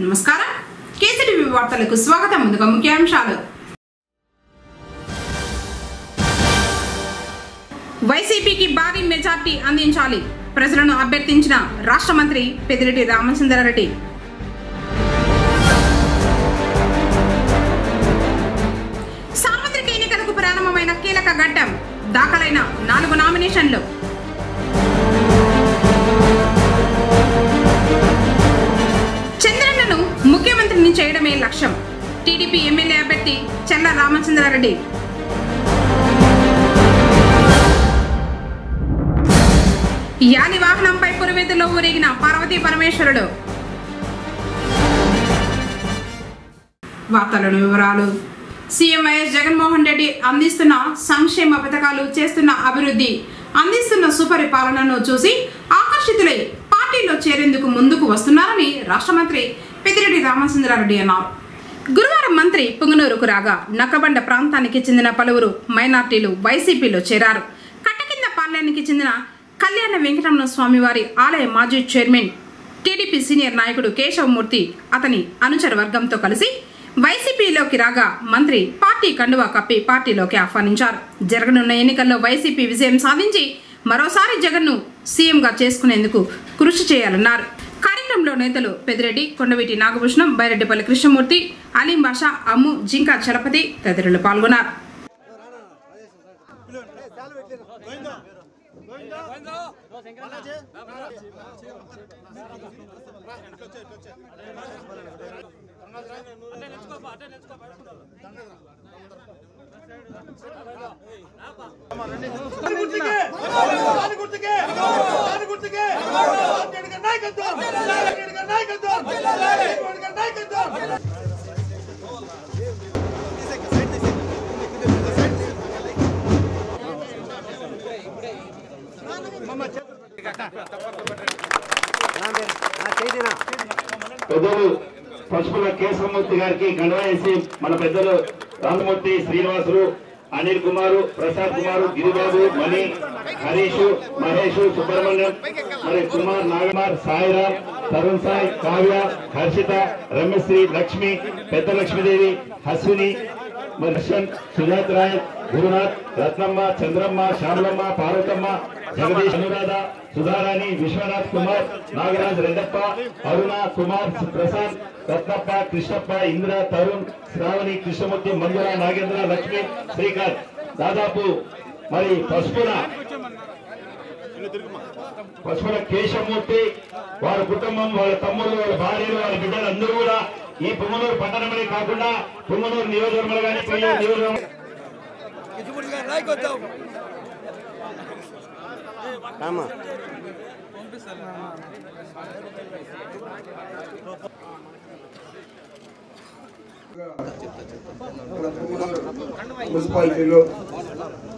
నమస్కారం కేసీటీవీ వార్తలకు స్వాగతం. ముందుగా ముఖ్యాంశాలు. వైసీపీకి భారీ మెజార్టీ అందించాలి ప్రజలను అభ్యర్థించిన రాష్ట్ర మంత్రి పెద్దిరెడ్డి రామచంద్రారెడ్డి. సార్వత్రిక ఎన్నికలకు ప్రారంభమైన కీలక ఘట్టం, దాఖలైన 4 నామినేషన్లు. చంద్రన్నను ముఖ్యమంత్రిని చేయడమే లక్ష్యం, టీడీపీ ఎమ్మెల్యే అభ్యర్థి చెల్ల రామచంద్రారెడ్డి. యాని వాహనంపై పురువేతుల్లో ఊరేగిన పార్వతీ పరమేశ్వరుడు. వార్తలను వివరాలు. సీఎం వైఎస్ జగన్మోహన్ రెడ్డి అందిస్తున్న సంక్షేమ పథకాలు, చేస్తున్న అభివృద్ధి, అందిస్తున్న సుపరిపాలనను చూసి ఆకర్షితులై పార్టీలో చేరేందుకు ముందుకు వస్తున్నారని రాష్ట్ర మంత్రి పెద్దిరెడ్డి రామచంద్రారెడ్డి అన్నారు. గురువారం మంత్రి పుంగనూరుకు రాగా నక్కబండ ప్రాంతానికి చెందిన పలువురు మైనార్టీలు వైసీపీలో చేరారు. కట్టకింద పాలెనికి చెందిన కళ్యాణ వెంకటరమణ స్వామివారి ఆలయ మాజీ చైర్మన్, టీడీపీ సీనియర్ నాయకుడు కేశవమూర్తి అతని అనుచర వర్గంతో కలిసి వైసీపీలోకి రాగా మంత్రి పార్టీ కండువా కప్పి పార్టీలోకి ఆహ్వానించారు. జరగనున్న ఎన్నికల్లో వైసీపీ విజయం సాధించి మరోసారి జగన్ను సీఎంగా చేసుకునేందుకు కృషి చేయాలన్నారు. కార్యక్రమంలో నేతలు పెద్దిరెడ్డి, కొండవీటి నాగభూషణం, బైరెడ్డిపల్లి కృష్ణమూర్తి, అలీం బాషా, అమ్ము, జింకా చలపతి తదితరులు పాల్గొన్నారు. పెద్దలు పశువుల కేశవమూర్తి గారికి కండువా వేసి మన పెద్దలు రామమూర్తి, శ్రీనివాసులు, అనిల్ కుమారు, ప్రసాద్ కుమారు, గిరిబాబు, మణి, హరీష్, మహేష్, సుబ్రహ్మణ్యం, మరి కుమార్, నాగమార్, సాయిరామ్, తరుణ్ సాయి, కావ్య, హర్షిత, రమేశ్రీ, లక్ష్మి, పెద్ద లక్ష్మీదేవి, అశ్విని, మర్షన్, సుజాత్ రాయ్, గురునాథ్, రత్నమ్మ, చంద్రమ్మ, శ్యామలమ్మ, పార్వతమ్మ, జగదీష్, అనురాధ, సుధారాణి, విశ్వనాథ్ కుమార్, నాగరాజ్, రెడ్డప్ప, అరుణ, కుమార్, ప్రసాద్, రత్నప్ప, కృష్ణప్ప, ఇంద్ర, తరుణ్, శ్రావణి, కృష్ణమూర్తి, మంజుల, నాగేంద్ర, లక్ష్మి, శ్రీకాంత్, దాదాపు మరి పశువుల కేశవమూర్తి, వారి కుటుంబం, వాళ్ళ తమ్ముళ్ళు, వాళ్ళ భార్యలు, వాళ్ళ బిడ్డలు అందరూ కూడా ఈ పుంగనూరు పట్టణమనే కాకుండా పుంగనూరు నియోజకవర్గంలో కానీ పొయ్యూరు నియోజకవర్గం మున్సిపాలిటీలో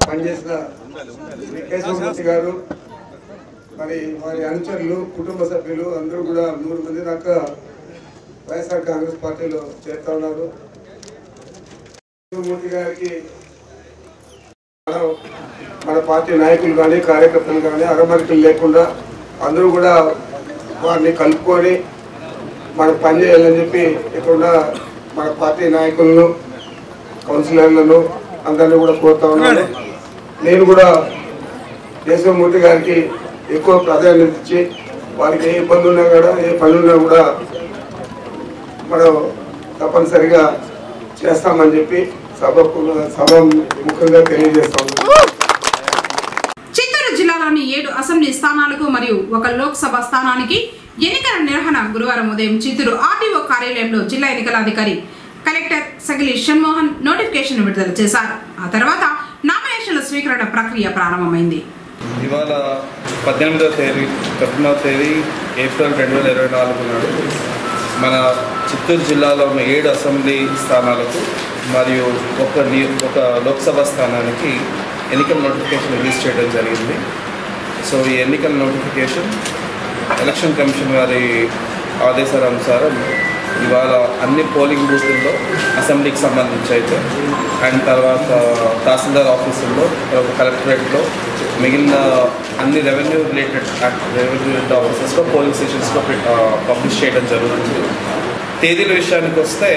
పనిచేసిన కేశవమూర్తి గారు, మరి వారి అనుచరులు, కుటుంబ సభ్యులు అందరూ కూడా 100 మంది దాకా వైఎస్ఆర్ కాంగ్రెస్ పార్టీలో చేరుతా ఉన్నారు. కేశవమూర్తి గారికి మన పార్టీ నాయకులు కానీ కార్యకర్తలు కానీ అరమరికలు లేకుండా అందరూ కూడా వారిని కలుపుకొని మనం పనిచేయాలని చెప్పి ఇక్కడ మన పార్టీ నాయకులను, కౌన్సిలర్లను అందరినీ కూడా కోరుతా ఉన్నాను. నేను కూడా కేశవమూర్తి గారికి ఎక్కువ ప్రాధాన్యత ఇచ్చి వారికి ఏ ఇబ్బంది ఉన్నా కూడా, ఏ పనులున్నా కూడా మనం తప్పనిసరిగా చేస్తామని చెప్పి సభ ముఖ్యంగా తెలియజేస్తాము. చిత్తూరు జిల్లాలోని 7 అసెంబ్లీ స్థానాలకు మరియు 1 లోక్సభ స్థానానికి ఎన్నికల నిర్వహణ గురువారం ఉదయం చిత్తూరు ఆర్టీఓ కార్యాలయంలో జిల్లా ఎన్నికల అధికారి కలెక్టర్ సగిలి షణ్మోహన్ నోటిఫికేషన్ విడుదల చేశారు. ఆ తర్వాత నామినేషన్ల స్వీకరణ ప్రక్రియ ప్రారంభమైంది. ఇవాళ 19వ తేదీ ఏప్రిల్ 2024 నాడు మన చిత్తూరు జిల్లాలో ఉన్న 7 అసెంబ్లీ స్థానాలకు మరియు ఒక లోక్సభ స్థానానికి ఎన్నికల నోటిఫికేషన్ రిలీజ్ చేయడం జరిగింది. సో ఈ ఎన్నికల నోటిఫికేషన్ ఎలక్షన్ కమిషన్ వారి ఆదేశాల అనుసారం ఇవాళ అన్ని పోలింగ్ బూతుల్లో అసెంబ్లీకి సంబంధించి అయితే అండ్ తర్వాత తహసీల్దార్ ఆఫీసుల్లో కలెక్టరేట్లో మిగిలిన అన్ని రెవెన్యూ రిలేటెడ్ ఆఫీసెస్లో పోలింగ్ స్టేషన్స్లో పబ్లిష్ చేయడం జరుగుతుంది. తేదీల విషయానికి వస్తే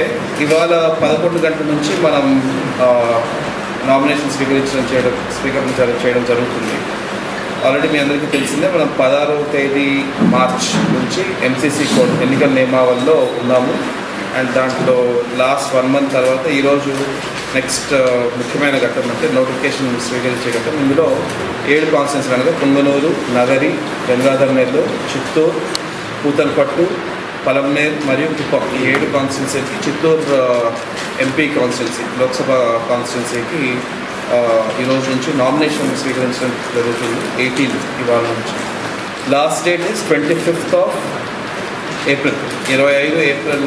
ఇవాళ 11 గంటల నుంచి మనం నామినేషన్ స్వీకరించడం జరుగుతుంది. ఆల్రెడీ మీ అందరికీ తెలిసిందే, మనం 16వ తేదీ మార్చ్ నుంచి MCC కోడ్ ఎన్నికల నియమావళిలో ఉన్నాము. అండ్ దాంట్లో లాస్ట్ 1 మంత్ తర్వాత ఈరోజు నెక్స్ట్ ముఖ్యమైన ఘట్టం అంటే నోటిఫికేషన్ స్వీకరించే ఘట్టం. ఇందులో 7 కాన్స్టిట్యున్సీలు అనగా పుంగనూరు, నగరి, గంగాధర్ నెల్లూరు, చిత్తూరు, పూతలపట్టు, పలమనేర్ మరియు కుప్పం ఈ 7 కాన్స్టిట్యున్సీకి చిత్తూరు MP కాన్స్టిట్యున్సీ లోక్సభ కాన్స్టిట్యున్సీకి ఈరోజు నుంచి నామినేషన్ స్వీకరించడం జరుగుతుంది. 18 ఇవాళ నుంచి. Last date is 25th April 25 April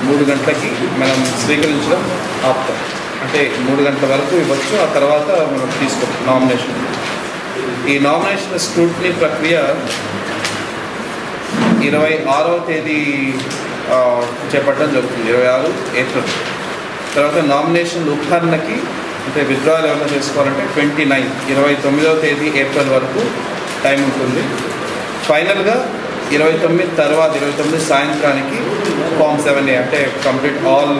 3 గంటలకి మనం స్వీకరించడం ఆపుతాం. అంటే 3 గంటల వరకు ఇవ్వచ్చు, ఆ తర్వాత మనం తీసుకుంటాం నామినేషన్. ఈ నామినేషన్ స్క్రూటినీ ప్రక్రియ 26వ తేదీ చేపట్టడం జరుగుతుంది, 26 ఏప్రిల్. తర్వాత నామినేషన్ ఉపకరణకి అంటే విత్డ్రాయల్ ఏమైనా చేసుకోవాలంటే 29వ తేదీ ఏప్రిల్ వరకు టైం ఉంటుంది. ఫైనల్గా 29 తర్వాత 29 సాయంత్రానికి ఫామ్ 7A అంటే కంప్లీట్ ఆల్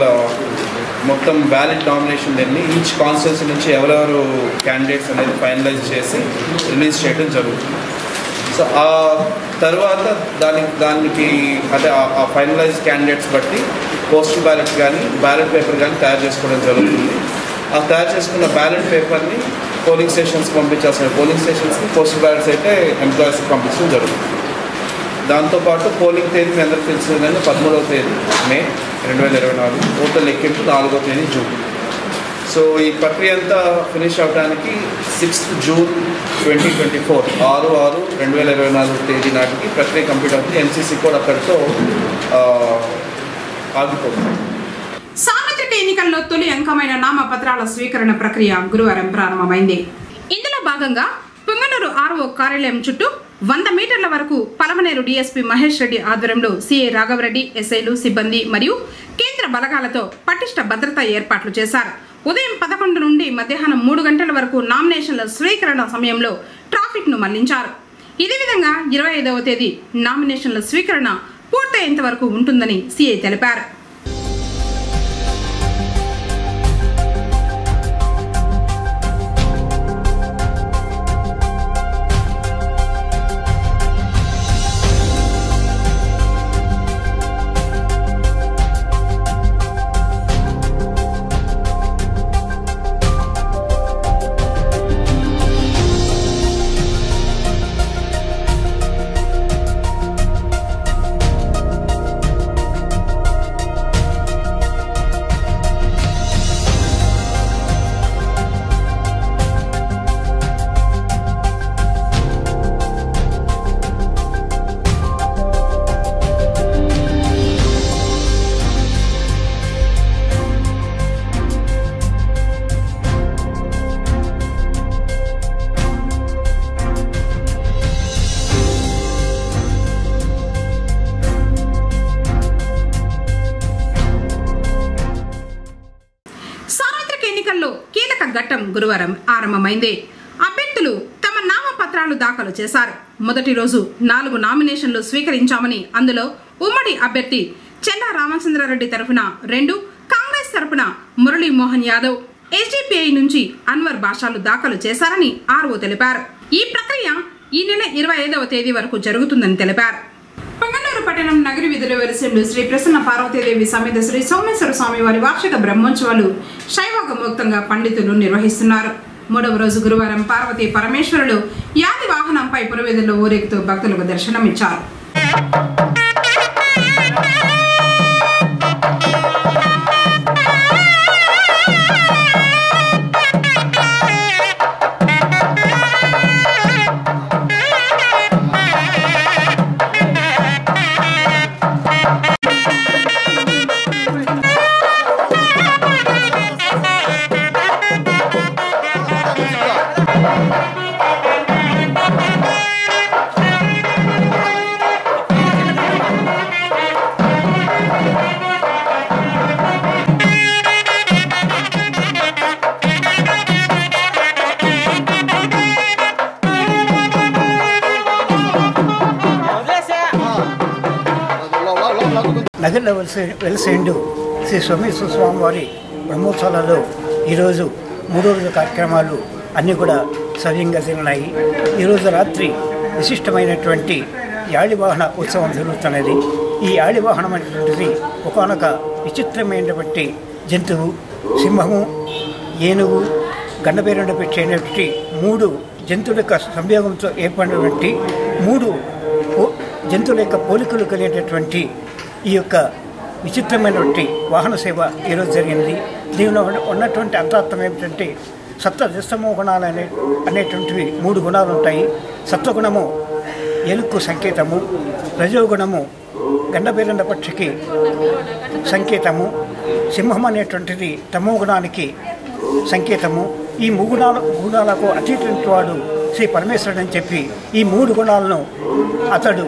మొత్తం వ్యాలిడ్ నామినేషన్ అన్ని ఈచ్ కాన్స్టిట్యున్సీ నుంచి ఎవరెవరు క్యాండిడేట్స్ అనేది ఫైనలైజ్ చేసి రిలీజ్ చేయడం జరుగుతుంది. సో ఆ తర్వాత దానికి అంటే ఆ ఫైనలైజ్ క్యాండిడేట్స్ బట్టి పోస్టల్ బ్యాలెట్ కానీ బ్యాలెట్ పేపర్ కానీ తయారు చేసుకోవడం జరుగుతుంది. ఆ తయారు చేసుకున్న బ్యాలెట్ పేపర్ని పోలింగ్ స్టేషన్స్కి పంపించాల్సిన పోలింగ్ స్టేషన్స్కి, పోస్టల్ బ్యాలెట్స్ అయితే ఎంప్లాయీస్కి పంపించడం జరుగుతుంది. దాంతోపాటు పోలింగ్ తేదీ మీ అందరికీ తెలిసిందని 13వ తేదీ మే 2024, ఓట్ల లెక్కింపు 4వ తేదీ జూన్. సో ఈ ప్రక్రియ అంతా ఫినిష్ అవడానికి 6th జూన్ 2024 6/6/2024 తేదీ నాటికి ప్రక్రియ కంప్లీట్ అవుతుంది. MCC కూడా అక్కడితో ఆగిపోతుంది. సార్వత్రిక ఎన్నికల్లో తొలి అంకమైన నామపత్రాల స్వీకరణ ప్రక్రియ గురువారం ప్రారంభమైంది. ఇందులో భాగంగా పుంగనూరు RO కార్యాలయం చుట్టూ 100 మీటర్ల వరకు పలమనేరు DSP మహేష్ రెడ్డి ఆధ్వర్యంలో CA రాఘవరెడ్డి, SIలు, సిబ్బంది మరియు కేంద్ర బలగాలతో పటిష్ట భద్రతా ఏర్పాట్లు చేశారు. ఉదయం 11 నుండి మధ్యాహ్నం 3 గంటల వరకు నామినేషన్ల స్వీకరణ సమయంలో ట్రాఫిక్ను మళ్లించారు. ఇదే విధంగా 25వ తేదీ నామినేషన్ల స్వీకరణ పూర్తయ్యేంత వరకు ఉంటుందని CA తెలిపారు. ఘట్టం గురువారం ఆరంభమైంది. అభ్యర్థులు తమ నామపత్రాలు దాఖలు చేశారు. మొదటి రోజు 4 నామినేషన్లు స్వీకరించామని, అందులో ఉమ్మడి అభ్యర్థి చెల్లా రామచంద్రారెడ్డి తరఫున 2, కాంగ్రెస్ తరఫున మురళీ మోహన్ యాదవ్, SDPI నుంచి అన్వర్ బాషాలు దాఖలు చేశారని RO తెలిపారు. ఈ ప్రక్రియ ఈ నెల 25వ తేదీ వరకు జరుగుతుందని తెలిపారు. పొంగనూరు పట్టణం నగరి వీధిలో వెలిసిండు శ్రీ ప్రసన్న పార్వతీదేవి సమేత శ్రీ సోమేశ్వర స్వామి వారి వార్షిక బ్రహ్మోత్సవాలు శైవోగమోక్తంగా పండితులు నిర్వహిస్తున్నారు. 3వ రోజు గురువారం పార్వతీ పరమేశ్వరులు యాది వాహనంపై పురవీధుల్లో ఊరేగుతూ భక్తులకు దర్శనమిచ్చారు. నగరంలో వెలసేండు శ్రీ సోమేశ్వర స్వామివారి బ్రహ్మోత్సవాలలో ఈరోజు 3 రోజుల కార్యక్రమాలు అన్నీ కూడా సవ్యంగా జరిగినాయి. ఈరోజు రాత్రి విశిష్టమైనటువంటి యాళివాహన ఉత్సవం జరుగుతున్నది. ఈ యాళివాహనం అనేటువంటిది ఒకనొక విచిత్రమైనటువంటి జంతువు. సింహము, ఏనుగు, గండబేరుండ పెట్టేటువంటి 3 జంతువుల యొక్క సంయోగంతో ఏర్పడినటువంటి 3 జంతువుల యొక్క పోలికలు కలిగేటటువంటి ఈ యొక్క విచిత్రమైనటువంటి వాహన సేవ ఈరోజు జరిగింది. దీనిలో ఉన్నటువంటి అంతరార్థం ఏమిటంటే సత్వరజస్తమో గుణాలు అనేటువంటివి 3 గుణాలు ఉంటాయి. సత్వగుణము ఎలుక్కు సంకేతము, రజోగుణము గండబేరుండ పక్షికి సంకేతము, సింహం అనేటువంటిది తమో గుణానికి సంకేతము. ఈ 3 గుణాలకు అతీతమైన వాడు శ్రీ పరమేశ్వరుడు అని చెప్పి ఈ 3 గుణాలను అతడు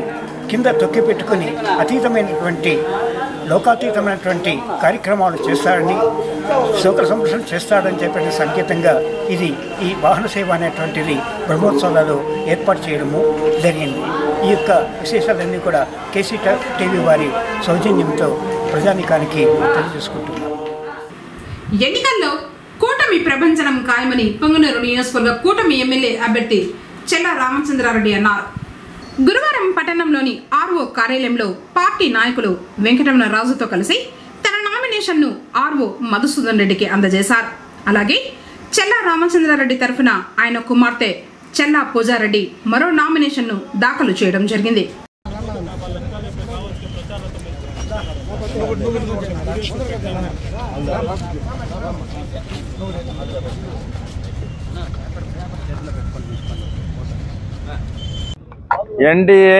కింద తొక్కి పెట్టుకుని అతీతమైనటువంటి లోకాతీతమైనటువంటి కార్యక్రమాలు చేస్తాడని, శోక సంరక్షణ చేస్తాడని చెప్పిన సంకేతంగా ఈ వాహన సేవ అనేటువంటిది బ్రహ్మోత్సవాలలో ఏర్పాటు చేయడము జరిగింది. ఈ యొక్క విశేషాలన్నీ కూడా కేసీ టీవీ వారి సౌజన్యంతో ప్రజానికానికి తెలియజేసుకుంటున్నాం. ఎన్నికల్లో కూటమి ప్రభంజనం ఖాయమని పొంగనూరు నియోజకవర్గ కూటమి ఎమ్మెల్యే అభ్యర్థి చెల్లా రామచంద్రారెడ్డి అన్నారు. గురువారం పట్టణంలోని ఆర్ఓ కార్యాలయంలో పార్టీ నాయకులు వెంకటరమణ రాజుతో కలిసి తన నామినేషన్ను ఆర్ఓ మధుసూదన్ రెడ్డికి అందజేశారు. అలాగే చెల్లా రామచంద్రారెడ్డి తరఫున ఆయన కుమార్తె చెల్లా పూజారెడ్డి మరో నామినేషన్ను దాఖలు చేయడం జరిగింది. ఎన్డీఏ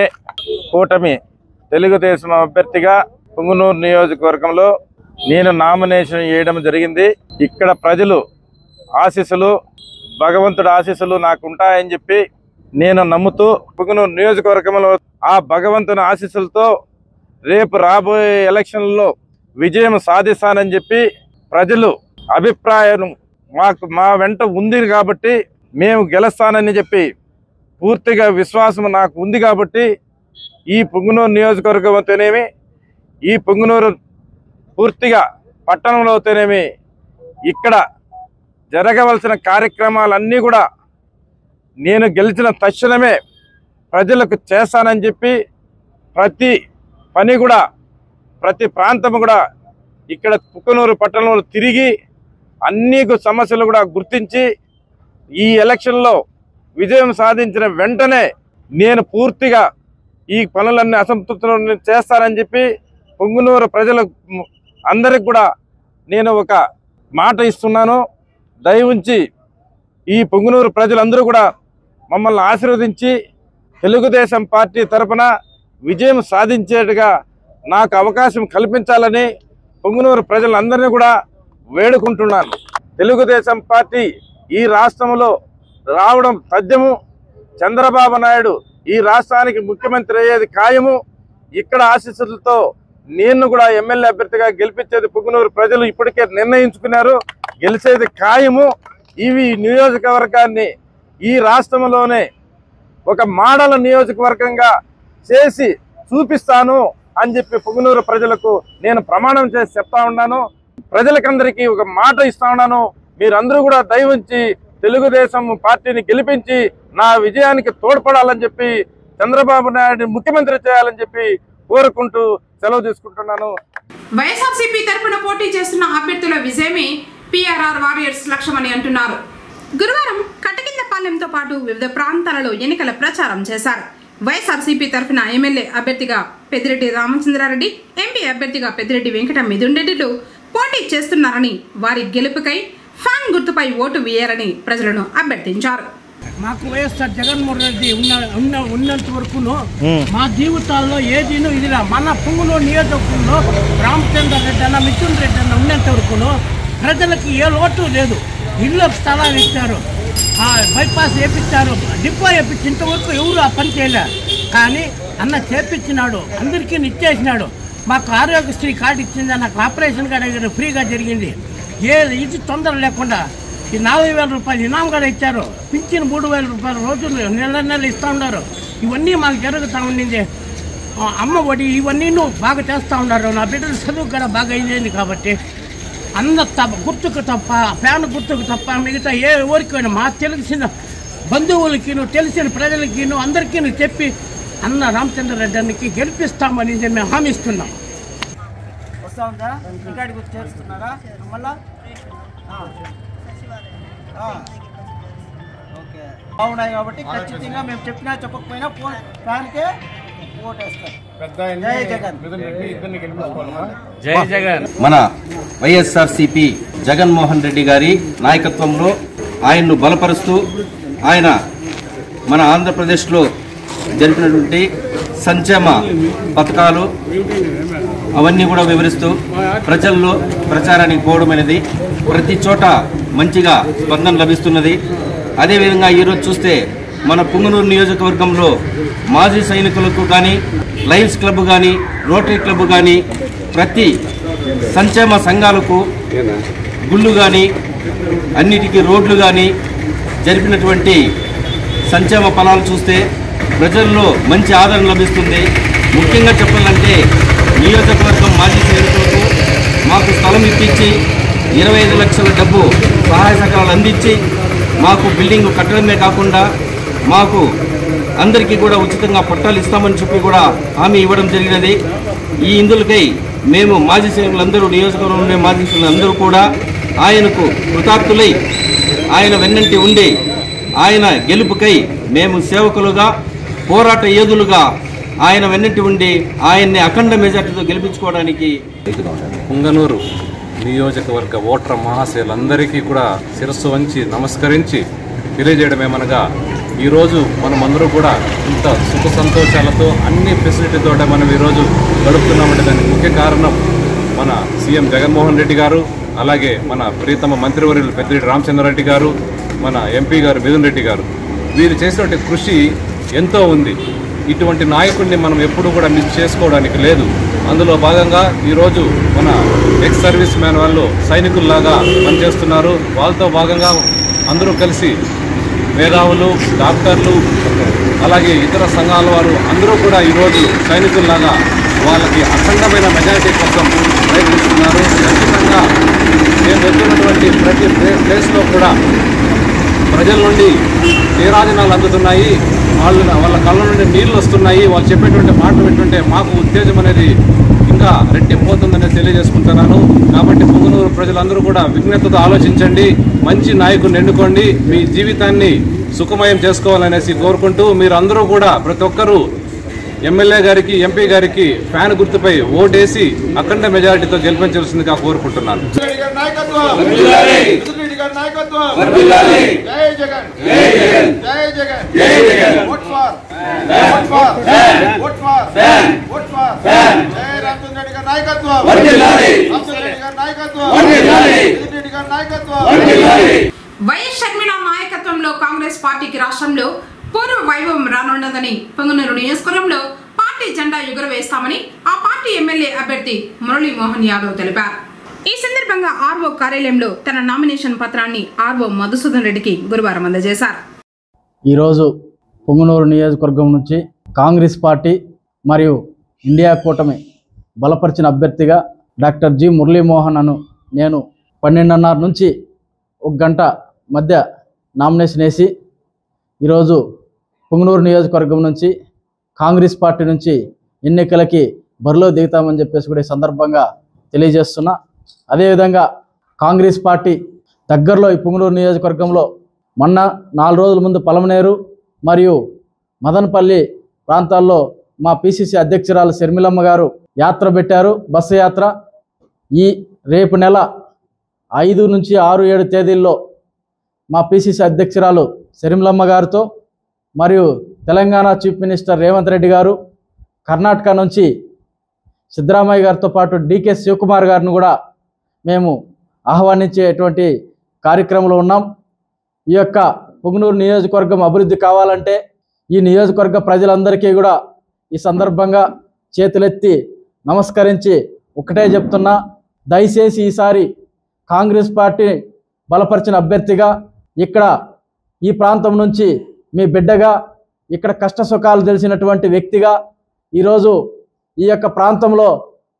కూటమి తెలుగుదేశం అభ్యర్థిగా పొంగనూరు నియోజకవర్గంలో నేను నామినేషన్ చేయడం జరిగింది. ఇక్కడ ప్రజలు ఆశీస్సులు, భగవంతుడి ఆశీస్సులు నాకు ఉంటాయని చెప్పి నేను నమ్ముతూ పొంగనూరు నియోజకవర్గంలో ఆ భగవంతుని ఆశీస్సులతో రేపు రాబోయే ఎలక్షన్లలో విజయం సాధిస్తానని చెప్పి ప్రజలు అభిప్రాయం మా వెంట ఉంది కాబట్టి మేము గెలుస్తానని చెప్పి పూర్తిగా విశ్వాసం నాకు ఉంది కాబట్టి ఈ పొంగనూరు నియోజకవర్గం అయితేనేమి, ఈ పొంగనూరు పూర్తిగా పట్టణంలో అయితేనేమి ఇక్కడ జరగవలసిన కార్యక్రమాలన్నీ కూడా నేను గెలిచిన తక్షణమే ప్రజలకు చేస్తానని చెప్పి ప్రతి పని కూడా ప్రతి ప్రాంతం కూడా ఇక్కడ పొంగనూరు పట్టణంలో తిరిగి అన్ని సమస్యలు కూడా గుర్తించి ఈ ఎలక్షన్లో విజయం సాధించిన వెంటనే నేను పూర్తిగా ఈ పనులన్నీ అసంతృప్తులను చేస్తానని చెప్పి పొంగనూరు ప్రజల అందరికి కూడా నేను ఒక మాట ఇస్తున్నాను. దయవుంచి ఈ పొంగనూరు ప్రజలందరూ కూడా మమ్మల్ని ఆశీర్వదించి తెలుగుదేశం పార్టీ తరఫున విజయం సాధించేట్టుగా నాకు అవకాశం కల్పించాలని పొంగనూరు ప్రజలందరినీ కూడా వేడుకుంటున్నాను. తెలుగుదేశం పార్టీ ఈ రాష్ట్రంలో రావడం తథ్యము. చంద్రబాబు నాయుడు ఈ రాష్ట్రానికి ముఖ్యమంత్రి అయ్యేది ఖాయము. ఇక్కడ ఆశీస్సులతో నేను కూడా ఎమ్మెల్యే అభ్యర్థిగా గెలిపించేది పొంగనూరు ప్రజలు ఇప్పటికే నిర్ణయించుకున్నారు. గెలిచేది ఖాయము. ఇవి నియోజకవర్గాన్ని ఈ రాష్ట్రంలోనే ఒక మోడల్ నియోజకవర్గంగా చేసి చూపిస్తాను అని చెప్పి పొంగనూరు ప్రజలకు నేను ప్రమాణం చేసి చెప్తా ఉన్నాను. ప్రజలకందరికీ ఒక మాట ఇస్తా ఉన్నాను. మీరందరూ కూడా దయవుంచి తెలుగుదేశం పార్టీని గెలిపించి నా విజయానికి తోడ్పడాలని చెప్పి చంద్రబాబు నాయుడు ముఖ్యమంత్రి చేయాలని చెప్పి కోరుకుంటూ సెలవు తీసుకుంటున్నాను. వైఎస్ఆర్సీపీ తరఫున పోటీ చేస్తున్న అభ్యర్థుల విజయమే పీఆర్ఆర్ వారియర్స్ లక్ష్యమని అంటున్నారు. గురువారం కటకిందపాలెంతో పాటు వివిధ ప్రాంతాలలో ఎన్నికల ప్రచారం చేశారు. వైఎస్ఆర్సీపీ తరఫున ఎమ్మెల్యే అభ్యర్థిగా పెద్దిరెడ్డి రామచంద్రారెడ్డి, ఎంపీ అభ్యర్థిగా పెద్దిరెడ్డి వెంకట మిథున్ రెడ్డిలు పోటీ చేస్తున్నారని, వారి గెలుపుకై ఫ్యాన్ గుర్తుపై ఓటు వేయాలని ప్రజలను అభ్యర్థించారు. మాకు వైఎస్ఆర్ జగన్మోహన్ రెడ్డి ఉన్నంత వరకును మా జీవితాల్లో ఏదీను ఇదిలా మన పొంగనూరు నియోజకవర్గంలో రామచంద్ర రెడ్డి అన్న, మిథున్ రెడ్డి అన్న ఉన్నంత వరకును ప్రజలకి ఏ లోటు లేదు. ఇళ్ళ స్థలాలు ఇచ్చారు, బైపాస్ వేయించారు, డిపో వేయించి ఇంతవరకు ఎవరు ఆ పని చేయలే. కానీ అన్న చేపించినాడు, అందరికీ ఇచ్చేసినాడు. మాకు ఆరోగ్యశ్రీ కార్డు ఇచ్చింది, నాకు ఆపరేషన్ కార్డు ఫ్రీగా జరిగింది. ఇది తొందర లేకుండా ఈ 40,000 రూపాయలు ఇనాం కూడా ఇచ్చారు. పింఛన్ 3,000 రూపాయలు రోజులు నెల ఇస్తూ ఉన్నారు. ఇవన్నీ మాకు జరుగుతూ ఉండింది. అమ్మ ఒడి ఇవన్నీ బాగా చేస్తూ ఉన్నారు. నా బిడ్డల చదువు కూడా బాగా అయింది కాబట్టి అన్న గుర్తుకు తప్ప ఫ్యాన్ గుర్తుకు తప్ప మిగతా ఏ ఊరికైనా మా తెలిసిన బంధువులకి తెలిసిన ప్రజలకి అందరికీ చెప్పి అన్న రామచంద్రరెడ్డి అన్నకి గెలిపిస్తామని మేము హామీ ఇస్తున్నాం. వస్తా ఉందా ఇంకాడికి చేస్తున్నారా మళ్ళా ఓకే బాగున్నాయి కాబట్టి ఖచ్చితంగా మేము చెప్పినా చెప్పకపోయినా ఫ్యాన్కే ఓటేస్తాం. జై జగన్. జై జగన్. మన వైఎస్ఆర్సీపీ జగన్మోహన్ రెడ్డి గారి నాయకత్వంలో ఆయన్ను బలపరుస్తూ ఆయన మన ఆంధ్రప్రదేశ్లో జరిపినటువంటి సంక్షేమ పథకాలు అవన్నీ కూడా వివరిస్తూ ప్రజల్లో ప్రచారానికి పోవడం అనేది ప్రతి చోట మంచిగా స్పందన లభిస్తున్నది. అదేవిధంగా ఈరోజు చూస్తే మన పుంగనూరు నియోజకవర్గంలో మాజీ సైనికులకు కానీ లయన్స్ క్లబ్ కానీ రోటరీ క్లబ్ కానీ ప్రతి సంక్షేమ సంఘాలకు గుళ్ళు కానీ అన్నిటికీ రోడ్లు కానీ జరిపినటువంటి సంక్షేమ ఫలాలు చూస్తే ప్రజల్లో మంచి ఆదరణ లభిస్తుంది. ముఖ్యంగా చెప్పాలంటే నియోజకవర్గం మాజీ సైనికులకు మాకు స్థలం ఇప్పించి 25 లక్షల డబ్బు సహాయ సహకారాలు అందించి మాకు బిల్డింగ్ కట్టడమే కాకుండా మాకు అందరికీ కూడా ఉచితంగా పట్టాలు ఇస్తామని చెప్పి కూడా హామీ ఇవ్వడం జరిగినది. ఈ ఇందులకై మేము మాజీ సైనికులందరూ నియోజకవర్గంలో మాజీ సైనికులందరూ కూడా ఆయనకు కృతార్థులై ఆయన వెన్నంటి ఉండి ఆయన గెలుపుకై మేము సేవకులుగా పోరాట యోధులుగా ఆయన వెన్నంటి ఉండి ఆయన్ని అఖండ మెజార్టీతో గెలిపించుకోవడానికి పుంగనూరు నియోజకవర్గ ఓటర్ మహాశయులందరికీ కూడా శిరస్సు వంచి నమస్కరించి తెలియజేయడమేమనగా ఈరోజు మనమందరూ కూడా ఇంత సుఖ సంతోషాలతో అన్ని ఫెసిలిటీతో మనం ఈరోజు గడుపుతున్నామంటే దానికి ముఖ్య కారణం మన సీఎం జగన్మోహన్ రెడ్డి గారు, అలాగే మన ప్రియతమ మంత్రివర్యులు పెద్దిరెడ్డి రామచంద్రారెడ్డి గారు, మన ఎంపీ గారు మిథున్ రెడ్డి గారు. వీరు చేసినటువంటి కృషి ఎంతో ఉంది. ఇటువంటి నాయకుడిని మనం ఎప్పుడూ కూడా మిస్ చేసుకోవడానికి లేదు. అందులో భాగంగా ఈరోజు మన ఎక్స్ సర్వీస్ మ్యాన్ వాళ్ళు సైనికుల్లాగా పనిచేస్తున్నారు. వాళ్ళతో భాగంగా అందరూ కలిసి మేధావులు, డాక్టర్లు, అలాగే ఇతర సంఘాల వారు అందరూ కూడా ఈరోజు సైనికుల్లాగా వాళ్ళకి అఖండమైన మెజారిటీ కోసం ప్రయత్నిస్తున్నారు. ఖచ్చితంగా మేము వెళ్తున్నటువంటి ప్రతి ప్లేస్లో కూడా ప్రజల నుండి నీరాజనాలు అందుతున్నాయి. వాళ్ళ కళ్ళ నుండి నీళ్లు వస్తున్నాయి. వాళ్ళు చెప్పేటువంటి మాటలు వింటుంటే మాకు ఉత్తేజం అనేది ఇంకా రెట్టిపోతుందని తెలియజేసుకుంటున్నాను. కాబట్టి పుంగనూరు ప్రజలందరూ కూడా విజ్ఞతతో ఆలోచించండి, మంచి నాయకుడిని ఎన్నుకోండి, మీ జీవితాన్ని సుఖమయం చేసుకోవాలనేసి కోరుకుంటూ మీరందరూ కూడా ప్రతి ఒక్కరూ ఎమ్మెల్యే గారికి, ఎంపీ గారికి ఫ్యాన్ గుర్తుపై ఓటేసి అఖండ మెజారిటీతో గెలిపించాల్సిందిగా కోరుకుంటున్నాను. వైఎస్ షర్మిల నాయకత్వంలో కాంగ్రెస్ పార్టీకి రాష్ట్రంలో పూర్వ వైభవం రానున్నదని పొంగనూరు నియోజకవర్గంలో పార్టీ జెండా ఎగురవేస్తామని ఆ పార్టీ ఎమ్మెల్యే అభ్యర్థి మురళీమోహన్ యాదవ్ తెలిపారు. ఈ సందర్భంగా ఆర్ఓ కార్యాలయంలో తన నామినేషన్ పత్రాన్ని ఆర్ఓ మధుసూదన్ రెడ్డికి గురువారం అందజేశారు. ఈరోజు పొంగనూరు నియోజకవర్గం నుంచి కాంగ్రెస్ పార్టీ మరియు ఇండియా కూటమి బలపరిచిన అభ్యర్థిగా డాక్టర్ జి మురళీమోహన్ అను నేను 12:30 నుంచి 1 గంట మధ్య నామినేషన్ వేసి ఈరోజు పొంగనూరు నియోజకవర్గం నుంచి కాంగ్రెస్ పార్టీ నుంచి ఎన్నికలకి బరిలో దిగుతామని చెప్పేసి కూడా ఈ సందర్భంగా తెలియజేస్తున్నా. అదేవిధంగా కాంగ్రెస్ పార్టీ దగ్గరలో ఈ పొంగనూరు నియోజకవర్గంలో మొన్న 4 రోజుల ముందు పలమనేరు మరియు మదనపల్లి ప్రాంతాల్లో మా పిసిసి అధ్యక్షురాలు షర్మిలమ్మ గారు యాత్ర పెట్టారు, బస్సు యాత్ర. ఈ రేపు నెల 5 నుంచి 6, 7 తేదీల్లో మా పిసిసి అధ్యక్షురాలు షర్మిలమ్మ గారితో మరియు తెలంగాణ చీఫ్ మినిస్టర్ రేవంత్ రెడ్డి గారు, కర్ణాటక నుంచి సిద్ధరామయ్య గారితో పాటు డికే శివకుమార్ గారిని కూడా మేము ఆహ్వానించేటువంటి కార్యక్రమంలో ఉన్నాం. ఈ యొక్క పొంగనూరు నియోజకవర్గం అభివృద్ధి కావాలంటే ఈ నియోజకవర్గ ప్రజలందరికీ కూడా ఈ సందర్భంగా చేతులెత్తి నమస్కరించి ఒకటే చెప్తున్నా, దయచేసి ఈసారి కాంగ్రెస్ పార్టీ బలపరిచిన అభ్యర్థిగా ఇక్కడ ఈ ప్రాంతం నుంచి మీ బిడ్డగా ఇక్కడ కష్ట సుఖాలు తెలిసినటువంటి వ్యక్తిగా ఈరోజు ఈ యొక్క ప్రాంతంలో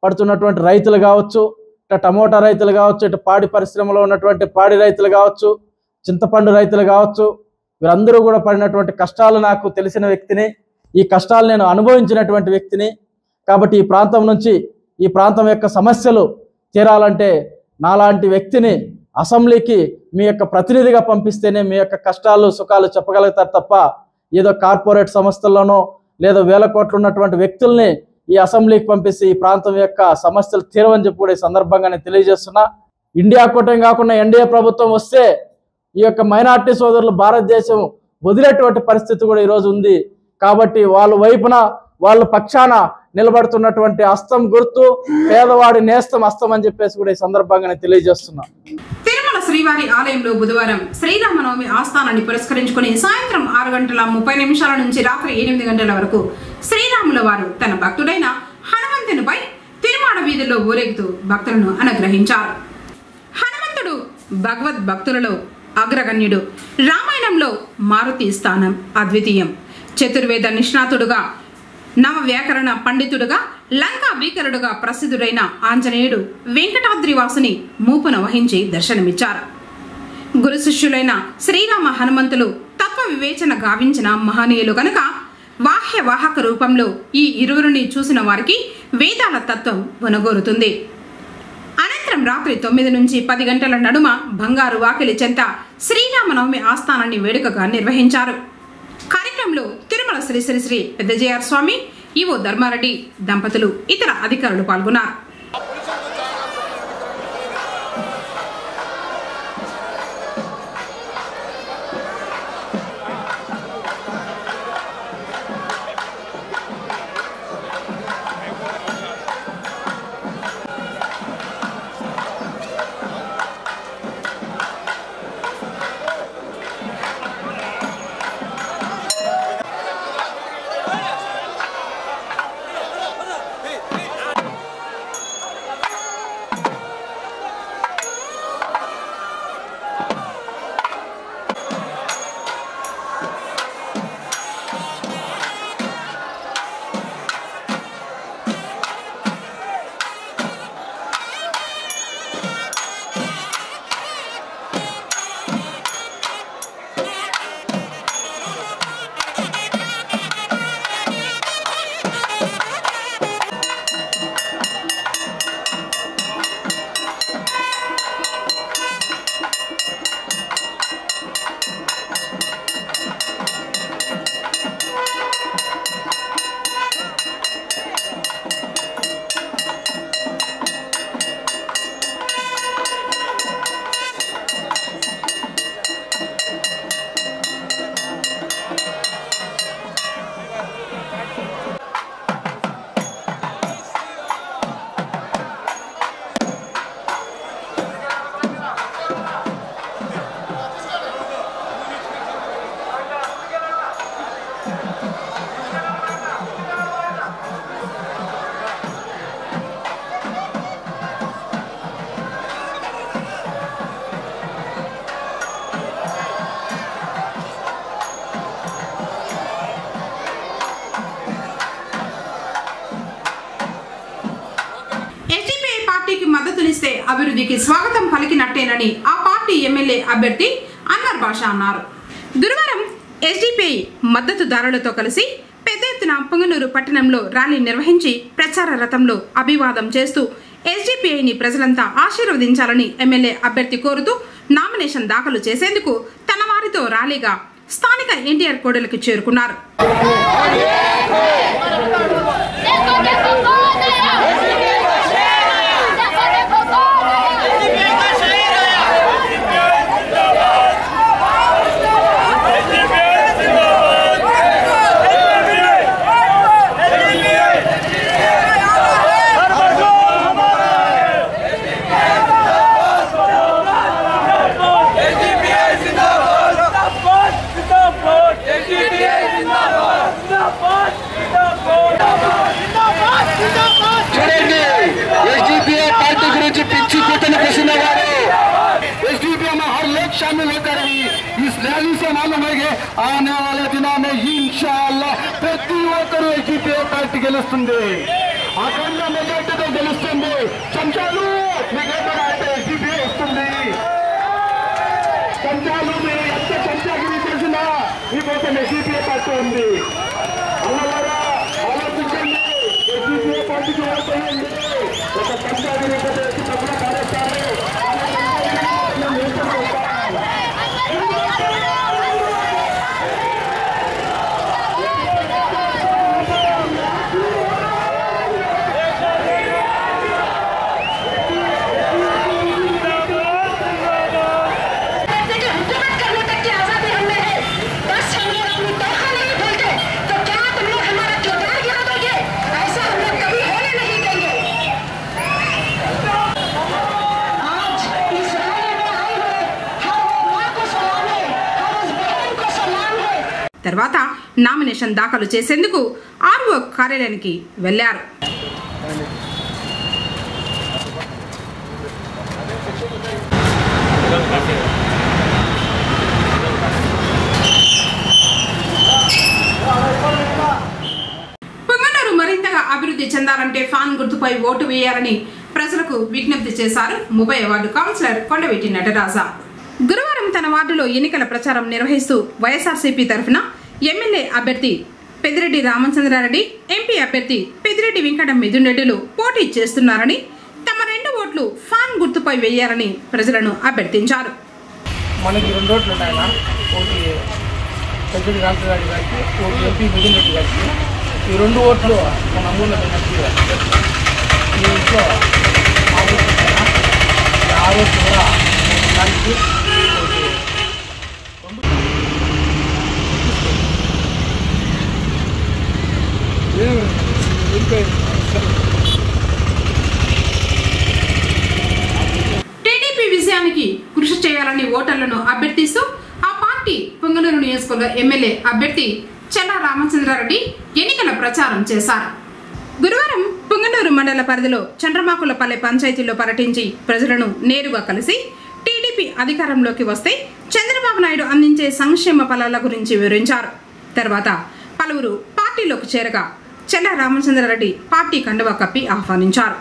పడుతున్నటువంటి రైతులు కావచ్చు, ఇటు టమోటా రైతులు కావచ్చు, ఇటు పాడి పరిశ్రమలో ఉన్నటువంటి పాడి రైతులు కావచ్చు, చింతపండు రైతులు కావచ్చు, వీరందరూ కూడా పడినటువంటి కష్టాలు నాకు తెలిసిన వ్యక్తిని, ఈ కష్టాలు నేను అనుభవించినటువంటి వ్యక్తిని. కాబట్టి ఈ ప్రాంతం నుంచి ఈ ప్రాంతం యొక్క సమస్యలు తీరాలంటే నాలాంటి వ్యక్తిని అసెంబ్లీకి మీ యొక్క ప్రతినిధిగా పంపిస్తేనే మీ యొక్క కష్టాలు సుఖాలు చెప్పగలుగుతారు తప్ప ఏదో కార్పొరేట్ సంస్థల్లోనో లేదా వేల కోట్లు ఉన్నటువంటి వ్యక్తుల్ని ఈ అసెంబ్లీకి పంపిస్తే ఈ ప్రాంతం యొక్క సమస్యలు తీరవని చెప్పి కూడా ఈ సందర్భంగా నేను తెలియజేస్తున్నా. ఇండియా కూటమి కాకుండా ఎన్డీఏ ప్రభుత్వం వస్తే ఈ యొక్క మైనార్టీ సోదరులు భారతదేశం వదిలేటువంటి పరిస్థితి కూడా ఈరోజు ఉంది. కాబట్టి వాళ్ళ వైపున వాళ్ళ పక్షాన నిలబడుతున్నటువంటి హస్తం గుర్తు, పేదవాడి నేస్తం హస్తం అని చెప్పేసి కూడా ఈ సందర్భంగా నేను తెలియజేస్తున్నా. తిరుమల శ్రీవారి ఆలయంలో బుధవారం శ్రీరామనవమి ఆస్థానాన్ని పురస్కరించుకుని సాయంత్రం 6:30 నుంచి రాత్రి 8 గంటల వరకు శ్రీరాముల వారు తన భక్తుడైన హనుమంతునిపై తిరుమాడ వీధుల్లో ఊరేగుతూ భక్తులను అనుగ్రహించారు. హనుమంతుడు భగవద్ భక్తులలో అగ్రగణ్యుడు. రామాయణంలో మారుతి స్థానం అద్వితీయం. చతుర్వేద నిష్ణాతుడుగా, నవ వ్యాకరణ పండితుడుగా, లంకా భీకరుడుగా ప్రసిద్ధుడైన ఆంజనేయుడు వెంకటాద్రివాసుని మూపున వహించి దర్శనమిచ్చారు. గురు శిష్యులైన శ్రీరామ హనుమంతులు తత్వ వివేచన గావించిన మహనీయులు కనుక వాహ్యవాహక రూపంలో ఈ ఇరువురిని చూసిన వారికి వేదాల తత్వం వనగోరుతుంది. అనంతరం రాత్రి 9 నుంచి 10 గంటల నడుమ బంగారు వాకిలి చెంత శ్రీరామనవమి ఆస్థానాన్ని వేడుకగా నిర్వహించారు. కార్యక్రమంలో తిరుమల శ్రీ శ్రీ శ్రీ పెద్దజేఆర్ స్వామి, ఈవో ధర్మారెడ్డి దంపతులు, ఇతర అధికారులు పాల్గొన్నారు. మద్దతునిస్తే అభివృద్ధికి స్వాగతం పలికినట్టేనని ఆ పార్టీ ఎమ్మెల్యే అభ్యర్థి అన్వర్ బాషా అన్నారు. గురువారం ఎస్డిపిఐ మద్దతుదారులతో కలిసి పెద్ద ఎత్తున పొంగనూరు పట్టణంలో ర్యాలీ నిర్వహించి ప్రచార రథంలో అభివాదం చేస్తూ ఎస్డిపిఐని ప్రజలంతా ఆశీర్వదించాలని ఎమ్మెల్యే అభ్యర్థి కోరుతూ నామినేషన్ దాఖలు చేసేందుకు తన వారితో ర్యాలీగా స్థానిక ఎన్టీఆర్ కోడలికి చేరుకున్నారు. शामिल होकर भी इस रैली से मालूम है कि आने वाले दिनों में इंशाअल्लाह प्रति ओकरू एसडीपीआई पार्टी के గెలుస్తుంది, అఖండ మెజార్టీతో గెలుస్తుంది. చెంచాలు మీకేమైనా అయితే ఎస్సీపీ వస్తుంది. చెంచాలు మీరు ఎంత చెంచాగిరి చేసినా మీకోసం ఎస్సీపీ పార్టీ ఉంది. అన్నవారా ఆలోచించండి, ఎస్సీపీ పార్టీకి ఓటేయండి. ఒక చెంచాగిరి తప్పున కారేస్తారు. తర్వాత నామినేషన్ దాఖలు చేసేందుకు ఆర్ఓ కార్యాలయానికి వెళ్లారు. పొంగనూరు మరింతగా అభివృద్ధి చెందాలంటే ఫ్యాన్ గుర్తుపై ఓటు వేయాలని ప్రజలకు విజ్ఞప్తి చేశారు 30వ వార్డు కౌన్సిలర్ కొండవీటి నటరాజ. గురువారం తన వార్డులో ఎన్నికల ప్రచారం నిర్వహిస్తూ వైఎస్ఆర్సీపీ తరఫున ఎమ్మెల్యే అభ్యర్థి పెద్దిరెడ్డి రామచంద్రారెడ్డి, ఎంపీ అభ్యర్థి పెద్దిరెడ్డి వెంకట మిథున్ రెడ్డిలు పోటీ చేస్తున్నారని, తమ 2 ఓట్లు ఫ్యాన్ గుర్తుపై వేయాలని ప్రజలను అభ్యర్థించారు. మనకి 2 ఓట్లు ఉన్నాయన్న, ఒకటి పెద్దిరెడ్డి రామచంద్రారెడ్డి గారికి, ఒకటి ఎంపీ మిథున్ రెడ్డి గారికి. ఈ 2 ఓట్లు మన అమూల్యమైన ఈ ఇంట్లో ఆ రోజు కూడా దానికి టీడీపీ విజయానికి కృషి చేయాలని ఓటర్లను అభ్యర్థిస్తూ ఆ పార్టీ పొంగనూరు నియోజకవర్గ ఎమ్మెల్యే అభ్యర్థి చెల్లా రామచంద్రారెడ్డి ఎన్నికల ప్రచారం చేశారు. గురువారం పొంగనూరు మండల పరిధిలో చంద్రమాకులపల్లె పంచాయతీలో పర్యటించి ప్రజలను నేరుగా కలిసి టీడీపీ అధికారంలోకి వస్తే చంద్రబాబు నాయుడు అందించే సంక్షేమ ఫలాల గురించి వివరించారు. తర్వాత పలువురు పార్టీలోకి చేరగా చెల్లా రామచంద్రారెడ్డి పార్టీ కండువా కప్పి ఆహ్వానించారు.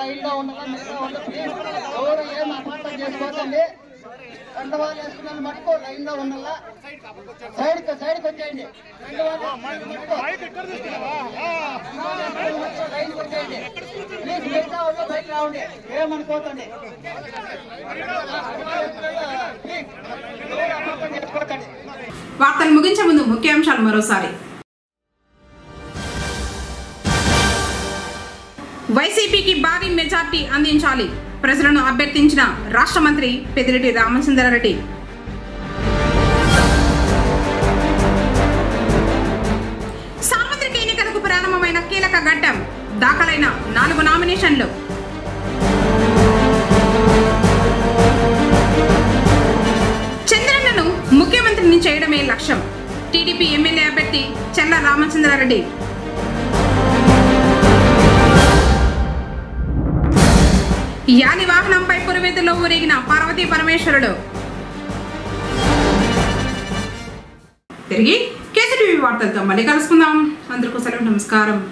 లైన్లో ఉండాలి, ఎవరు ఏం అపార్థం చేసుకోకండి. కండవాళ్ళు వేసుకున్నాను మట్టుకో లైన్లో ఉండాలా, సైడ్కి వచ్చేయండి. లైన్కి వచ్చేయండి ప్లీజ్. మిగతా వాళ్ళు బయట రావండి, ఏమనుకోకండి. వార్తలు ముగించే ముందు ముఖ్యాంశాలు మరోసారి. వైసీపీకి భారీ మెజార్టీ అందించాలి, ప్రజలను అభ్యర్థించిన రాష్ట్ర మంత్రి పెద్దిరెడ్డి రామచంద్రారెడ్డి. సార్వత్రిక ఎన్నికలకు ప్రారంభమైన కీలక ఘట్టం, దాఖలైన 4 నామినేషన్లు. చంద్రన్నను ముఖ్యమంత్రిని చేయడమే లక్ష్యం, టీడీపీ ఎమ్మెల్యే అభ్యర్థి చెల్లా రామచంద్రారెడ్డి. యాని వాహనంపై పురవేతుల్లో ఊరేగిన పార్వతీ పరమేశ్వరుడు. తిరిగి కేసీటీవీ వార్తలతో మళ్ళీ కలుసుకుందాం. అందరికీ సెలవు. నమస్కారం.